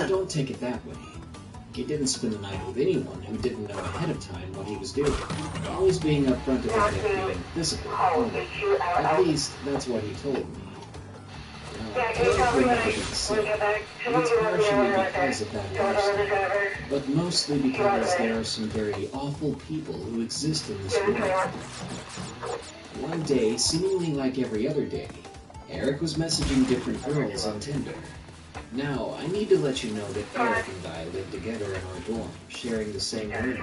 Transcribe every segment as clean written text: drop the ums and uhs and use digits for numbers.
don't take it that way. He didn't spend the night with anyone who didn't know ahead of time what he was doing, always being upfront about it being physical. At least, that's what he told me. Eric would never be sick. It's partially because of that lifestyle, but mostly because there are some very awful people who exist in this world. One day, seemingly like every other day, Eric was messaging different girls on Tinder. Now, I need to let you know that Eric and I lived together in our dorm, sharing the same room.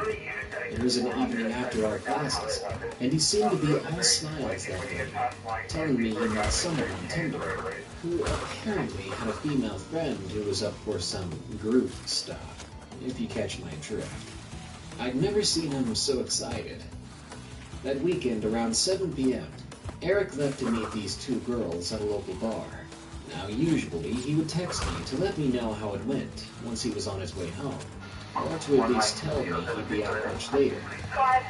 It was an evening after our classes, and he seemed to be all smiles that day, telling me he met someone on Tinder, who apparently had a female friend who was up for some group stuff, if you catch my drift. I'd never seen him so excited. That weekend, around 7 p.m., Eric left to meet these two girls at a local bar. Now, usually, he would text me to let me know how it went once he was on his way home, or to at least tell me he'd be out much later.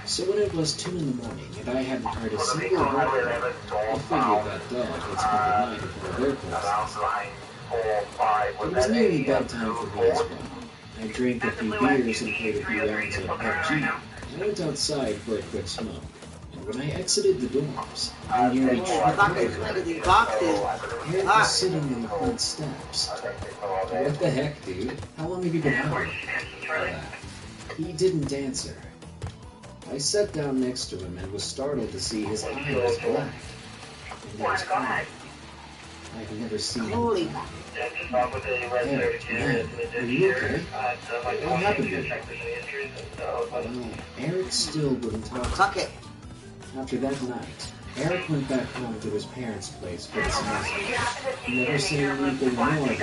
So when it was 2 in the morning and I hadn't heard a single word from him, I figured that dog had spent the night at one of their places. It was nearly bedtime for me as well. I drank a few beers and played a few rounds of PUBG, and went outside for a quick smoke. When I exited the doors, I nearly tripped over. Eric was sitting on the front steps. What the heck, dude? How long have you been out? He didn't answer. I sat down next to him and was startled to see his eye was black. And it was crying. I've never seen him cry. Eric, man, are you okay? What happened to you? Well, Eric still wouldn't talk. Fuck it. After that night, Eric went back home to his parents' place for the semester, never saying anything more than he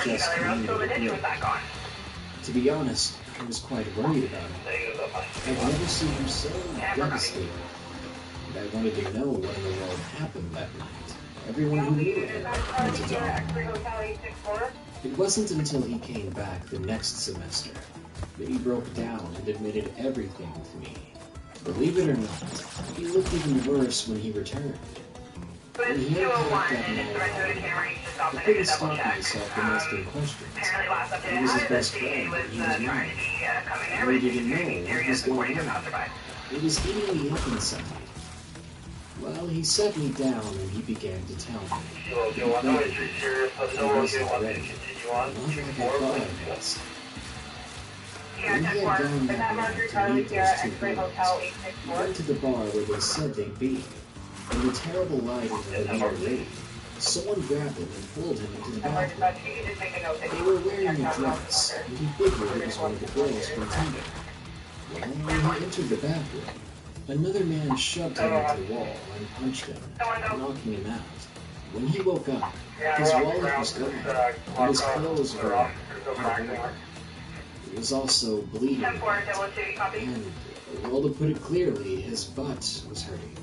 just communicated with. To be honest, I was quite worried about him. I'd never seen him so devastated, and I wanted to know what in the world happened that night. Everyone who knew him went to talk. It wasn't until he came back the next semester that he broke down and admitted everything to me. Believe it or not, he looked even worse when he returned. When he unpacked that night, I couldn't stop myself from asking questions. He was his best friend, and he was mine. I didn't know what was going on. It was eating me up inside. Well, he set me down and he began to tell me. He wasn't ready. Not like I thought I was. When he had gone that night to meet those two girls, he went to the bar where they said they'd be. In the terrible light of the near rain, someone grabbed him and pulled him into the bathroom. They were wearing a dress, and he figured it was one of the girls from Tinder. Well, when he entered the bathroom, another man shoved him into the wall and punched him, knocking him out. When he woke up, his wallet was gone, and his clothes were unworn. He was also bleeding, and, well, to put it clearly, his butt was hurting.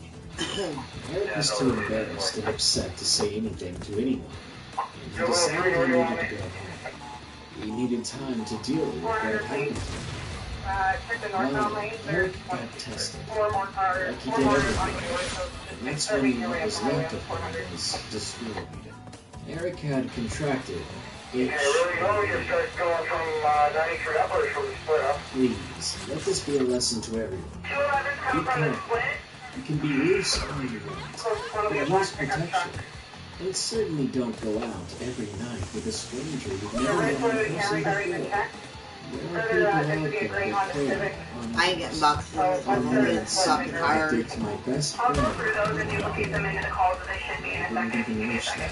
Eric was too embarrassed and upset to say anything to anyone, and he decided he needed to go home. He needed time to deal with what had happened to him. Well, Eric got tested, like he did everything, and that's when what was left of him was destroyed. Eric had contracted Please, let this be a lesson to everyone. Be careful. You can be loose all you want, but use protection. And certainly don't go out every night with a stranger you've never known in person before. There are people out there that prey on I ain't getting boxes. It's fucking hard. It's my best friend. I don't even wish that.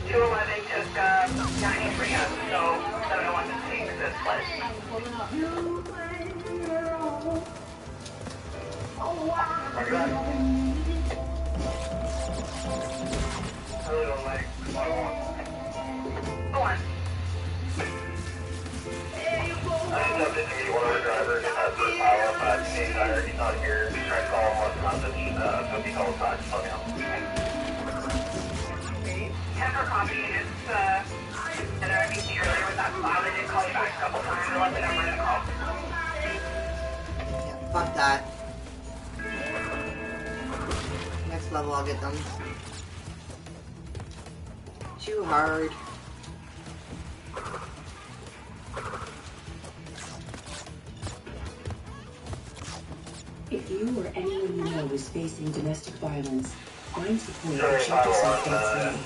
211 took 93 up, so 701 to take this place. I really don't like go on. I jumped in to meet one of the drivers for power up at the tire. He's not here. He's trying to call him on message. So if he calls back, just let me know. 10 for copy. It's an RBC earlier with that file. They did call you back a couple times. I left the number in the call. Yeah, fuck that. Next level, I'll get them. Too hard. If you or anyone you know is facing domestic violence, find support at shelter.ca.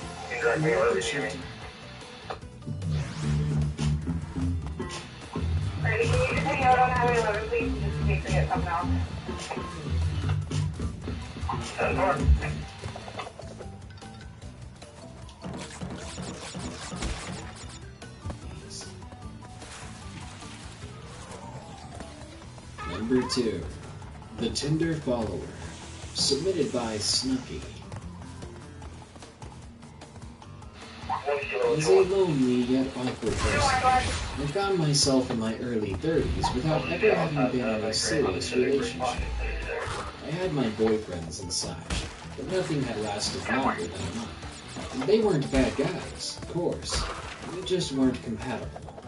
American Shelter. Alright, can you just hang out on Highway 11, please, just in case I get something else? Number 2. The Tinder Follower. Submitted by Snooky. As a lonely yet awkward person, I found myself in my early 30s without ever having been in a serious relationship. I had my boyfriends and such, but nothing had lasted longer than a month. And they weren't bad guys, of course. We just weren't compatible.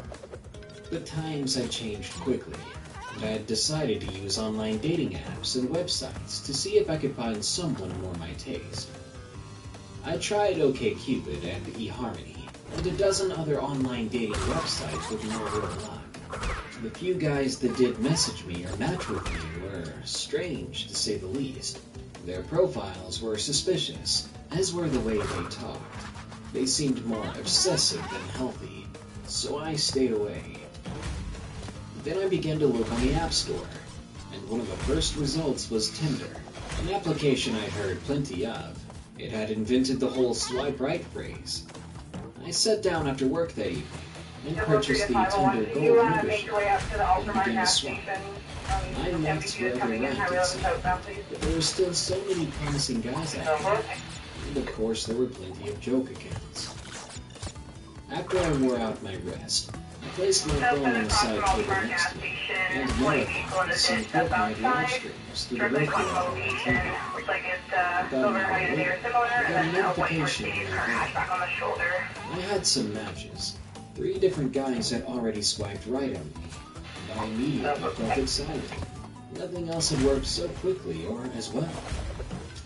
But times had changed quickly, and I had decided to use online dating apps and websites to see if I could find someone more my taste. I tried OkCupid and eHarmony, and a dozen other online dating websites with no real luck. The few guys that did message me or match with me were strange, to say the least. Their profiles were suspicious, as were the way they talked. They seemed more obsessive than healthy, so I stayed away. Then I began to look on the App Store, and one of the first results was Tinder, an application I'd heard plenty of. It had invented the whole swipe right phrase. I sat down after work that evening and purchased the Tinder Gold membership and began to swipe. I liked wherever I could see, but there were still so many promising guys out there, and of course there were plenty of joke accounts. After I wore out my rest, I placed my phone on the side table next to me, and marathoned some Fortnite live streams through the Roku on my TV. About an hour later, I got a notification in my phone. I had some matches. 3 different guys had already swiped right on me, and I immediately felt excited. Nothing else had worked so quickly or as well.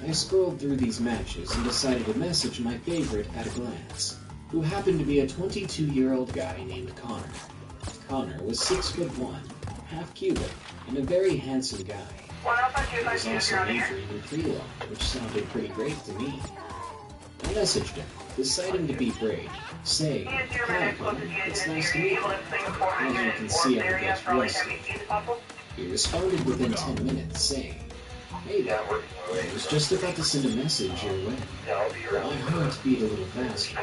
I scrolled through these matches and decided to message my favorite at a glance, who happened to be a 22-year-old guy named Connor. Connor was 6'1", half Cuban, and a very handsome guy. He was also majoring in pre-law, which sounded pretty great to me. I messaged him, deciding to be brave, saying, "Hi Connor, it's nice to meet you. As you can see, I'm a bit rusty." He responded within 10 minutes, saying, "Hey there, I was just about to send a message your way." My heart beat a little faster.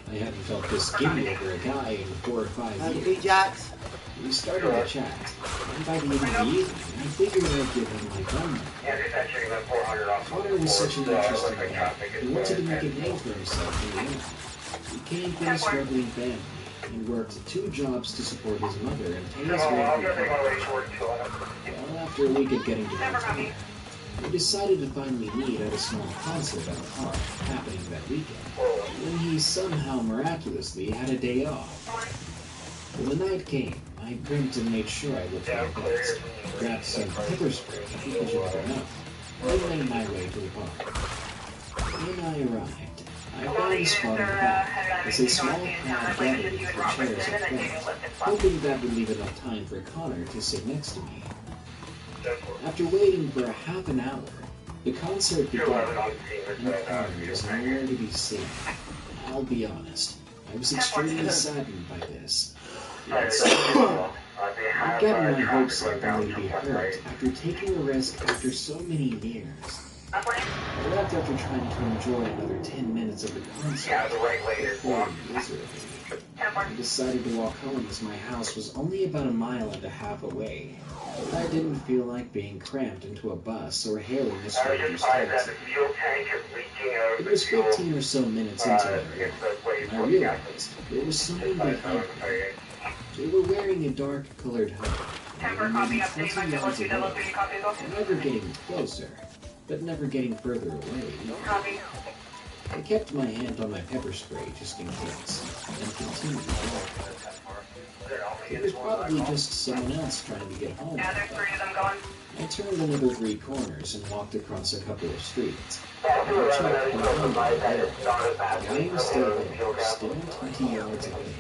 I hadn't felt this giddy over a guy in 4 or 5 years. Jax. We started to chat, and by the end of the evening, I figured I'd give him my phone number. Connor was such an interesting guy. He wanted to make a name for himself in the world. He came from a struggling family, and worked 2 jobs to support his mother and pay his way through college. Well, after a week of getting to know him, we decided to finally meet at a small concert at a park happening that weekend, when he somehow miraculously had a day off. When the night came, I primped and made sure I looked my best, grabbed some pepper spray because you never know, and made my way to the park. When I arrived, I found a spot in the back as a small crowd gathered with the chairs in front, hoping that would leave enough time for Connor to sit next to me. After waiting for a half an hour, the concert began, and Connor was nowhere to be seen. I'll be honest, I was extremely saddened by this. I'd gotten my hopes up only to be hurt after taking a risk after so many years. I left after trying to enjoy another 10 minutes of the concert before miserably. I decided to walk home as my house was only about 1.5 miles away. I didn't feel like being cramped into a bus or hailing a stranger's taxi. It was 15 or so minutes into it, and I realized there was someone behind me. They were wearing a dark-colored hood, and they were maybe 20 yards away, never getting closer, but never getting further away. I kept my hand on my pepper spray just in case, and continued to walk. It was probably just someone else trying to get home. I turned another 3 corners and walked across a couple of streets. I checked behind me again. The guy was still there, still 20 yards away.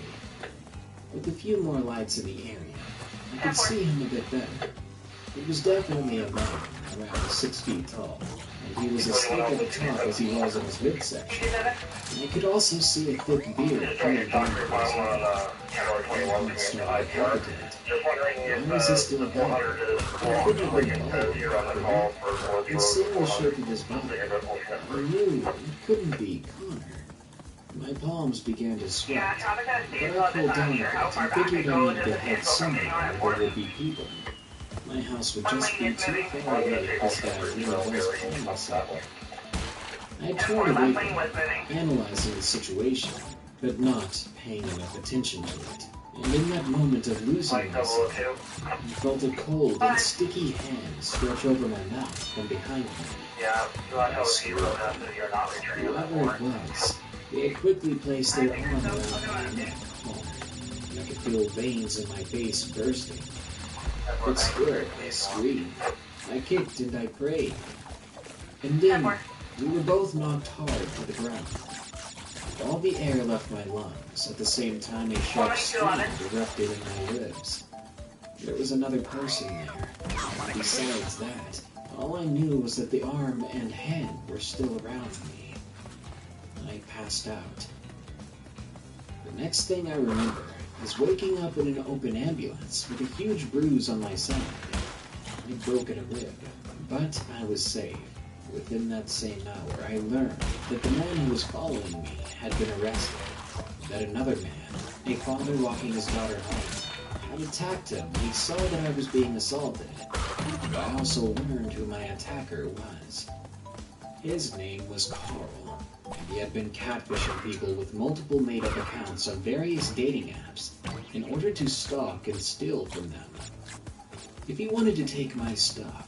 With a few more lights in the area, I could see him a bit better. He was definitely a man, around 6 feet tall, and he was as thick at the top as he was in his midsection. And I could also see a thick beard coming down to his head. I started to palpitate. Why was he still there? He couldn't have been bald, and seeing the shape of his body, I knew it couldn't be Connor. My palms began to sweat, but I cooled down a bit and figured I needed to head somewhere where there would be people. My house would just be too far away if this guy really was playing something. I turned away from him, analyzing the situation, but not paying enough attention to it. And in that moment of losing myself, I felt a cold and sticky hand stretch over my mouth from behind me. I screamed. Whoever it was, they had quickly placed their arm around my neck hard, and I could feel veins in my face bursting. But scared, I screamed. I kicked and I prayed. And then, we were both knocked hard to the ground. All the air left my lungs. At the same time, a sharp scream erupted in my ribs. There was another person there. Besides that, all I knew was that the arm and hand were still around me. I passed out. The next thing I remember is waking up in an open ambulance with a huge bruise on my side. I'd broken a rib, but I was safe. Within that same hour, I learned that the man who was following me had been arrested. That another man, a father walking his daughter home, had attacked him when he saw that I was being assaulted. I also learned who my attacker was. His name was Carl, and he had been catfishing people with multiple made-up accounts on various dating apps in order to stalk and steal from them. If he wanted to take my stuff,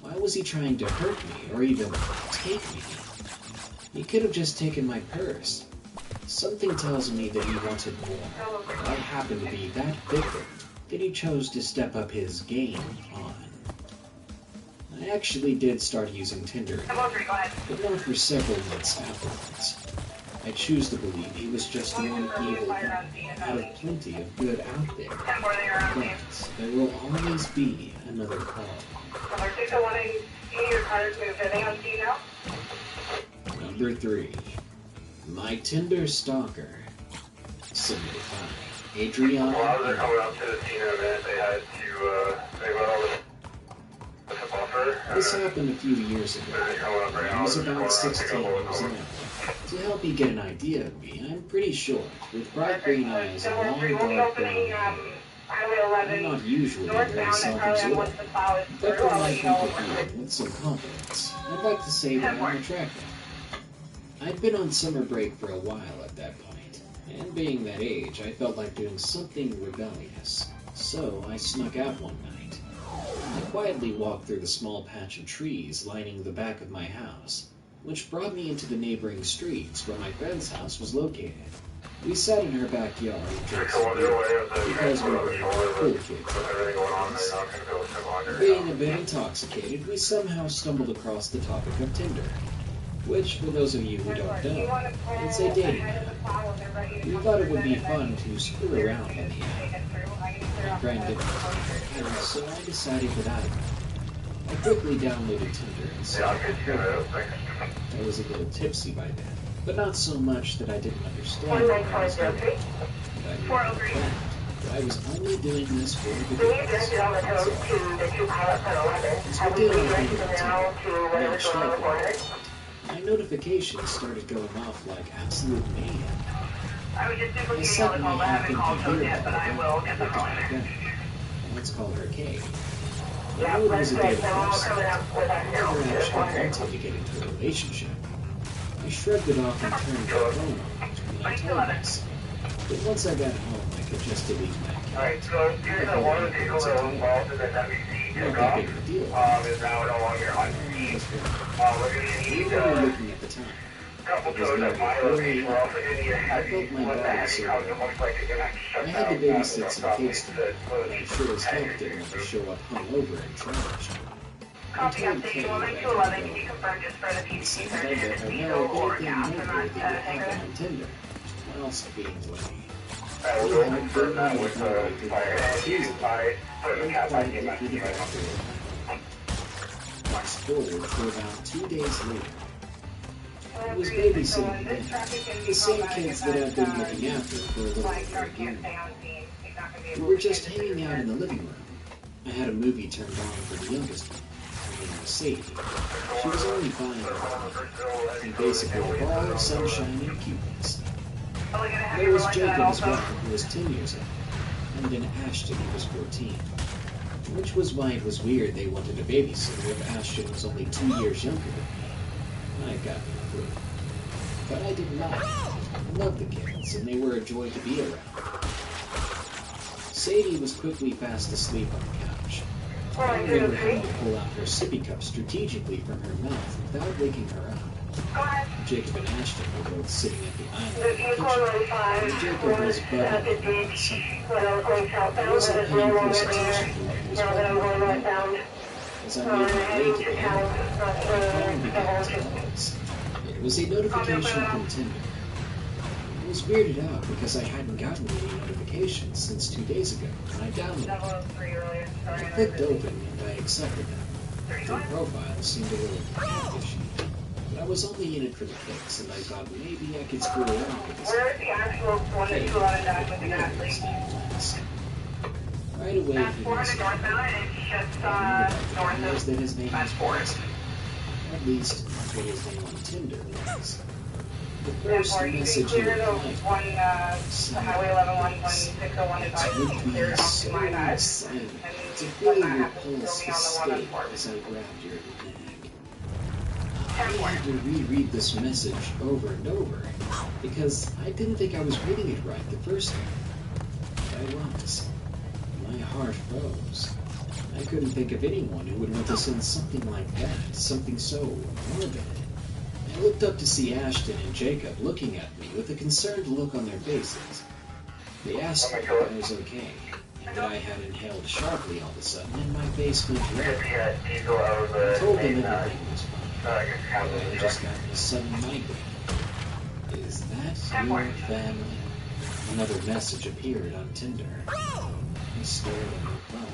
why was he trying to hurt me or even take me? He could have just taken my purse. Something tells me that he wanted more. I happened to be that victim that he chose to step up his game on. I actually did start using Tinder again, but not for several months afterwards. I choose to believe he was just one evil guy out of plenty of good out there. But there will always be another call. Number 3. My Tinder stalker. Submitted by Adriana. They're coming up to the scene of it. They had to, they went over the buffer. This happened a few years ago. I was about 16 years old. To help you get an idea of me, I'm pretty short, with bright green eyes and long dark brown hair. I'm not usually very self-absorbed, but from my point of view, with some confidence, I'd like to say that I'm attractive. I'd been on summer break for a while at that point, and being that age, I felt like doing something rebellious. So I snuck out one night. I quietly walked through the small patch of trees lining the back of my house, which brought me into the neighboring streets where my friend's house was located. We sat in her backyard and drank some beer, because we were cool kids. Being a bit intoxicated, we somehow stumbled across the topic of Tinder, which, for those of you who don't know, it's a dating app. We thought it would be fun to screw around on the app. My friend didn't know, so I decided that I quickly downloaded Tinder and started her. I was a little tipsy by then, but not so much that I didn't understand what I was doing. But I knew for a fact that I was only doing this for the videos. So we did our thing on Tinder, matched up. My notifications started going off like absolute mayhem. I set my half empty beer bottle down and looked at my gun. Let's call her Kay. I knew it was a day of first sight. I never actually wanted to get into a relationship. I shrugged it off and turned the phone on, and I told myself that once I got home, I could just delete my account. Alright, so here's the one vehicle that was involved in the WC took off. Is now no longer on speed. We're going to need looking at the time. a couple codes at my location. We're also going to need a heavy one that has most likely going to have to shut I down. had to babysit some kids today, but I sure as heck didn't want to show up hungover and trashed. I told Kay that I had to go. I said that I bet her no anything noteworthy would happen on Tinder, while also being late. We'll go confirm that with fire side for the cat side game match. Fast forward to about 2 days later. I was babysitting again. The same kids that I've been looking after for a little over a year. We were just hanging out in the living room. I had a movie turned on for the youngest one. Her name was Sadie. She was only 5 and basically a ball of sunshine and cuteness. There was Jacob as well, who was 10 years old, and then Ashton, who was 14. Which was why it was weird they wanted a babysitter if Ashton was only 2 years younger than me. I got no clue. But I didn't mind. I loved the kids, and they were a joy to be around. Sadie was quickly fast asleep on the couch. I remember having to pull out her sippy cup strategically from her mouth without waking her up. Jacob and Ashton were both sitting at the island in the kitchen, and Jacob was bubbling about something. I wasn't paying close attention to what he was bubbling about. As I made my way to the island, my phone began to buzz. It was a notification from Tinder. I was weirded out because I hadn't gotten any notifications since 2 days ago, and I downloaded it. I clicked open and I accepted them. Their profile seemed a little catfishy. I was only in it for the kicks, and I thought maybe I could screw around with this. Where's the actual one that you wanted done with the athlete? Right away, he was northbound, and it's just north that his name was Forest. At least, that's what his name on Tinder was. The first message he replied the Highway 11 161 is it would be so exciting to feel your pulse escape as I grabbed your neck. I had to reread this message over and over because I didn't think I was reading it right the first time. But I was. My heart froze. I couldn't think of anyone who would want to send something like that, something so morbid. I looked up to see Ashton and Jacob looking at me with a concerned look on their faces. They asked me if I was okay, and that I had inhaled sharply all of a sudden, and my face went red. I told them everything was fine. I just got a sudden migraine. Is that your family? Another message appeared on Tinder. I stared at my phone.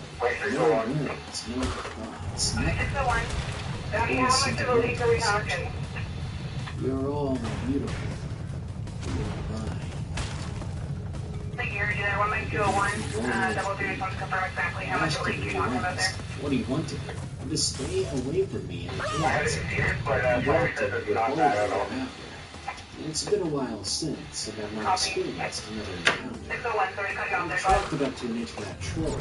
No words, no thoughts, nothing. You're all beautiful. You're mine. What he wanted him to stay away from me and kids. He walked in with all of them after. It's been a while since, and I've not experienced another encounter. I chalked it up to an internet troll.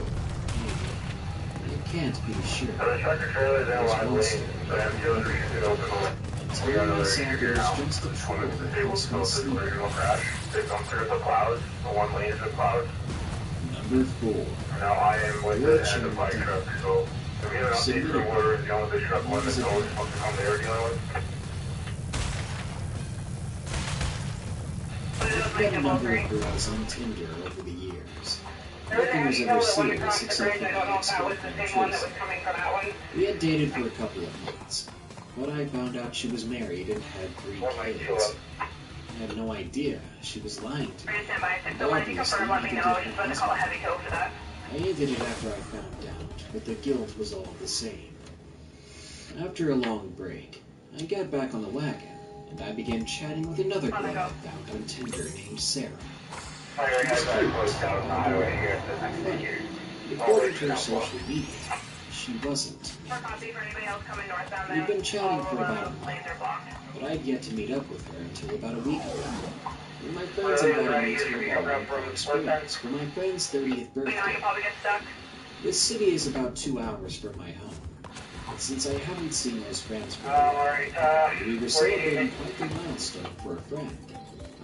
I can't be sure. There's one story. Until I said it was just a troll that was my sleep. Number 4. Now I am with the end of my truck, so if we have an update for where the truck one that's always supposed to come there dealing with. I've met a number of girls on Tinder over the years. Nothing was ever serious except for my ex-girlfriend, Tracy. We had dated for a couple of months, but I found out she was married and had 3 kids. I had no idea she was lying to me. And obviously, I didn't I ended it after I found out, but the guilt was all the same. After a long break, I got back on the wagon, and I began chatting with another girl I found on Tinder named Sarah. She was cute, according to her social media, she wasn't. We'd been chatting for about a month, but I'd yet to meet up with her until about a week ago. When my friends invited me to a ball in Palm Springs for my friend's 30th birthday. This city is about 2 hours from my home. And since I haven't seen those friends for a while, we were celebrating quite the milestone for a friend.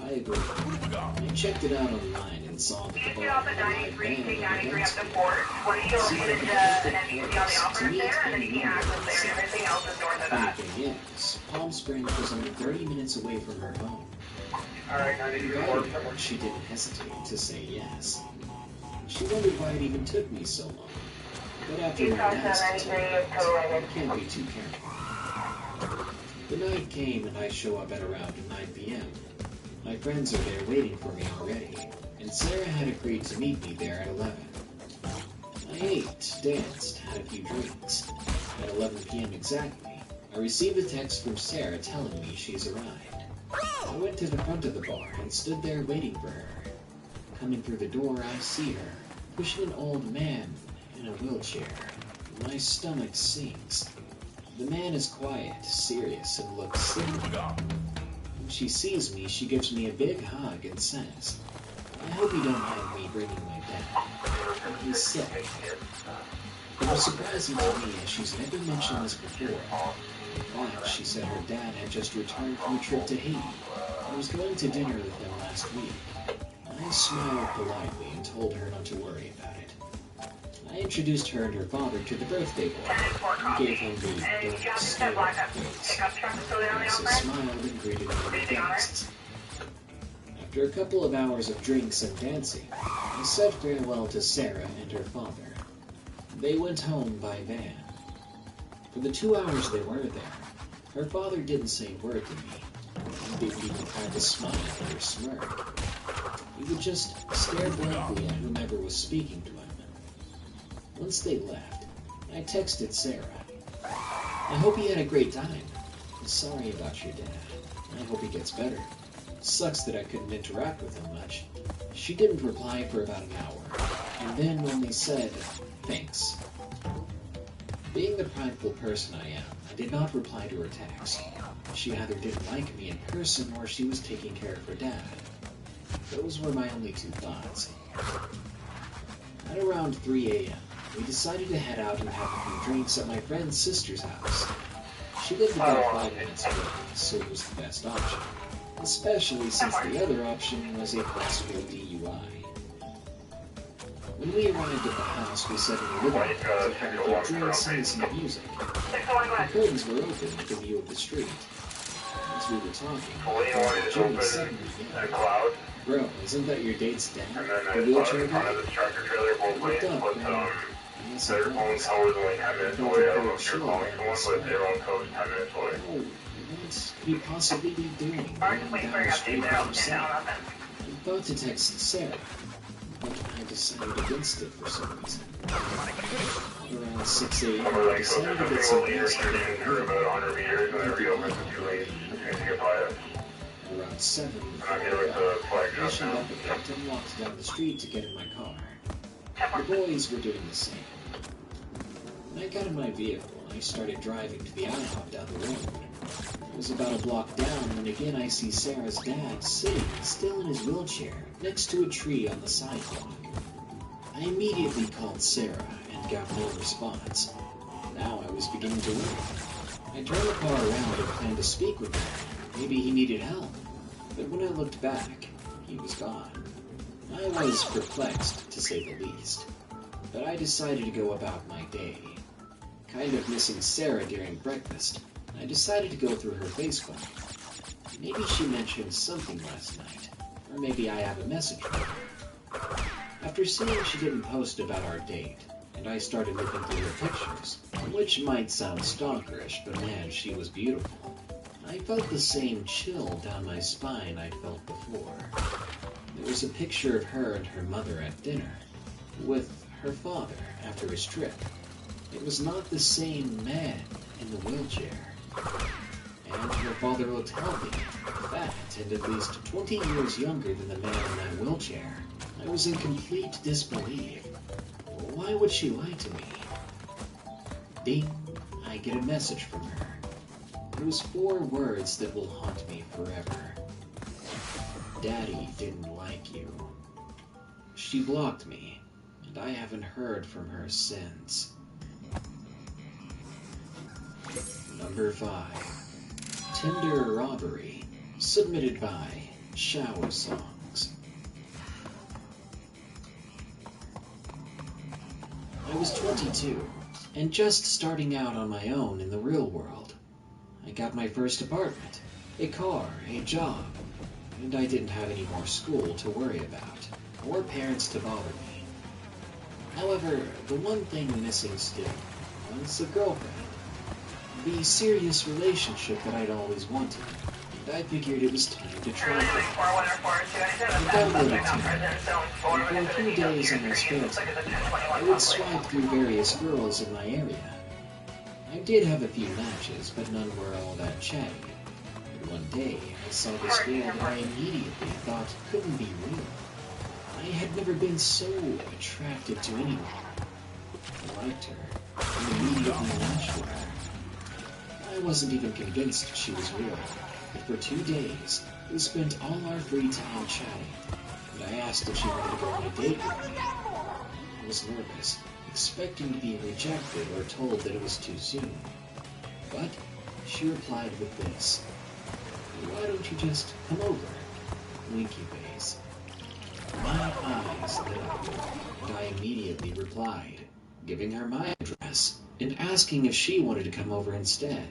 I agreed. I checked it out online and saw that the bar had a live band on the dance floor. See if I could get the boys to meet and mingle outside. Funny thing is, Palm Springs was only 30 minutes away from her home. I invited her, she didn't hesitate to say yes. She wondered why it even took me so long. But after I asked to I can't be too careful. The night came and I show up at around 9 p.m. My friends are there waiting for me already. and Sarah had agreed to meet me there at 11. I ate, danced, had a few drinks. At 11 p.m. exactly, I received a text from Sarah telling me she's arrived. I went to the front of the bar and stood there waiting for her. Coming through the door, I see her, pushing an old man in a wheelchair. My stomach sinks. The man is quiet, serious, and looks sick. When she sees me, she gives me a big hug and says, "I hope you don't mind me bringing my dad. He's sick." It was surprising to me as she's never mentioned this before. In fact, she said her dad had just returned from a trip to Haiti and was going to dinner with them last week. I smiled politely and told her not to worry about it. I introduced her and her father to the birthday boy and gave him the don't stare face. Mrs. smiled and greeted me with guests. After a couple of hours of drinks and dancing, I said farewell to Sarah and her father. They went home by van. For the 2 hours they were there, her father didn't say a word to me. He didn't even kind of smile or smirk. He would just stare blankly at whomever was speaking to him. Once they left, I texted Sarah. "I hope you had a great time. I'm sorry about your dad. I hope he gets better. Sucks that I couldn't interact with him much." She didn't reply for about an hour, and then only said, "Thanks." Being the prideful person I am, I did not reply to her text. She either didn't like me in person or she was taking care of her dad. Those were my only two thoughts. At around 3 a.m., we decided to head out and have a few drinks at my friend's sister's house. She lived about 5 minutes away, so it was the best option, especially since the other option was a Class 4 DUI. When we arrived at the house, we sat in the living room to have a few drinks and listen to music. The curtains were open with a view of the street. As we were talking, Jenny suddenly yelled, "Bro, isn't that your date's dad? The wheelchair guy?" I looked up and yes, it was. I felt a cold chill down my spine. Oh, what could he possibly be doing running down the street by himself? I thought to text Sarah, but I decided against it for some reason. Around 6 a.m., I decided to get some gas to get Around 7, I freshened up a bit and walked down the street to get in my car. The boys were doing the same. When I got in my vehicle, I started driving to the IHOP down the road. It was about a block down when again I see Sarah's dad sitting still in his wheelchair next to a tree on the sidewalk. I immediately called Sarah and got no response. Now I was beginning to worry. I turned the car around and planned to speak with him. Maybe he needed help. But when I looked back, he was gone. I was perplexed, to say the least. But I decided to go about my day. Kind of missing Sarah during breakfast, I decided to go through her Facebook. Maybe she mentioned something last night, or maybe I have a message from her. After seeing she didn't post about our date, and I started looking through her pictures, which might sound stalkerish, but man, she was beautiful. I felt the same chill down my spine I'd felt before. There was a picture of her and her mother at dinner, with her father after his trip. It was not the same man in the wheelchair. And her father looked healthy, fat, and at least 20 years younger than the man in that wheelchair. I was in complete disbelief. Why would she lie to me? Ding, I get a message from her. Those 4 words that will haunt me forever. Daddy didn't like you. She blocked me, and I haven't heard from her since. Number 5. Tinder Robbery, submitted by Shower Songs. I was 22, and just starting out on my own in the real world. I got my first apartment, a car, a job, and I didn't have any more school to worry about, or parents to bother me. However, the one thing missing still was a girlfriend. The serious relationship that I'd always wanted, I figured it was time to try it. For a few days on my spare time, I would swipe through various girls in my area. I did have a few matches, but none were all that chatty. And one day, I saw this girl that I immediately thought couldn't be real. I had never been so attracted to anyone. I liked her, and immediately matched with her. I wasn't even convinced she was real, but for 2 days, we spent all our free time chatting, and I asked if she wanted to go on a date with me. I was nervous, expecting to be rejected or told that it was too soon. But she replied with this: "Why don't you just come over?" Winky face. My eyes lit up, and I immediately replied, giving her my address and asking if she wanted to come over instead.